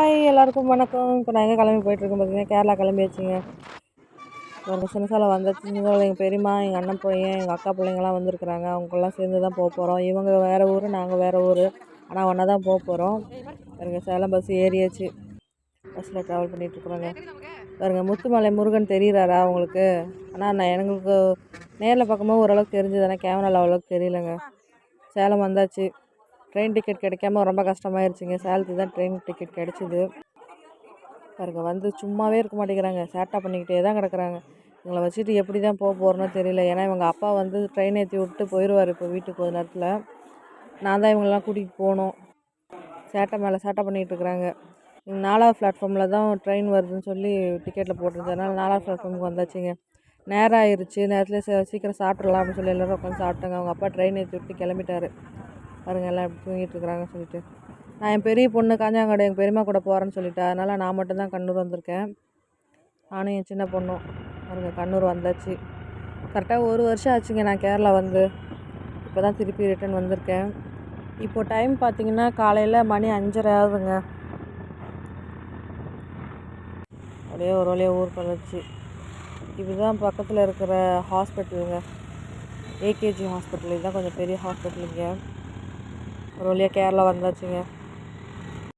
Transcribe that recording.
Hi எல்லாருக்கும் வணக்கம். இப்போ நான் எங்கே கிளம்பி போயிட்டுருக்கேன் பார்த்தீங்கன்னா, கேரளா கிளம்பியாச்சுங்க. ஒரு சின்னசால வந்தாச்சு. சின்னசால எங்கள் பெரியம்மா, எங்கள் அண்ணன் பையன், எங்கள் அக்கா பிள்ளைங்கலாம் வந்திருக்குறாங்க. அவங்களாம் சேர்ந்து தான் போகிறோம். இவங்க வேறு ஊர், நாங்கள் வேறு ஊர். ஆனால் ஒன்றா தான் போகிறோம். பாருங்க, சேலம் பஸ் ஏறியாச்சு. பஸ்ஸில் ட்ராவல் பண்ணிகிட்ருக்குறோங்க. பாருங்க, முத்துமலை முருகன் தெரிகிறாரா உங்களுக்கு? ஆனால் எங்களுக்கு நேரில் பார்க்கும்போது ஓரளவுக்கு தெரிஞ்சது, ஆனால் கேமராவில் அவ்வளோக்கு தெரியலங்க. சேலம் வந்தாச்சு. ட்ரெயின் டிக்கெட் கிடைக்காம ரொம்ப கஷ்டமாயிருச்சுங்க. சேலத்துக்கு தான் ட்ரெயின் டிக்கெட் கிடச்சிது. பாருங்க, வந்து சும்மாவே இருக்க மாட்டேங்கிறாங்க. சேட்டை பண்ணிக்கிட்டே தான் கிடக்குறாங்க. இவங்களை வச்சுட்டு எப்படி தான் போகிறோன்னு தெரியல. ஏன்னா இவங்க அப்பா வந்து ட்ரெயின் ஏற்றி விட்டு போயிடுவார் இப்போ வீட்டுக்கு கொஞ்ச நேரத்தில். நான் தான் இவங்களெலாம் கூட்டிகிட்டு போகணும். சேட்டை மேலே சேட்டை பண்ணிகிட்டு இருக்கிறாங்க. 4வது பிளாட்ஃபார்மில் தான் ட்ரெயின் வருதுன்னு சொல்லி டிக்கெட்டில் போட்டிருந்தது. அதனால் 4வது பிளாட்ஃபார்முக்கு வந்தாச்சுங்க. நேரம் ஆயிடுச்சு. நேரத்தில் சீக்கிரம் சாப்பிட்றலாம் அப்படின்னு சொல்லி எல்லோரும் உட்காந்து சாப்பிட்டாங்க. அவங்க அப்பா ட்ரெயின் ஏற்றி விட்டு கிளம்பிட்டார். பாருங்க, எல்லாம் எப்படி தூங்கிட்டு இருக்கிறாங்கன்னு சொல்லிட்டு. நான் என் பெரிய பொண்ணு காஞ்சாங்காடு எங்கள் பெரியம்மா கூட போகிறேன்னு சொல்லிட்டேன். அதனால் நான் மட்டும்தான் கண்ணூர் வந்திருக்கேன். நானும் என் சின்ன பொண்ணும். பாருங்க, கண்ணூர் வந்தாச்சு. கரெக்டாக 1 வருஷம் ஆச்சுங்க நான் கேரளா வந்து. இப்போ தான் திருப்பி ரிட்டன் வந்திருக்கேன். இப்போது டைம் பார்த்திங்கன்னா காலையில் மணி 5:30 ஆகுதுங்க. அப்படியே ஒரு வழியாக ஊருக்கு வந்துச்சு. இதுதான் பக்கத்தில் இருக்கிற ஹாஸ்பிட்டலுங்க, ஏகேஜி ஹாஸ்பிட்டல். இதுதான் கொஞ்சம் பெரிய ஹாஸ்பிட்டலுங்க. ஒரு வழியாக கேரளா வந்தாச்சுங்க.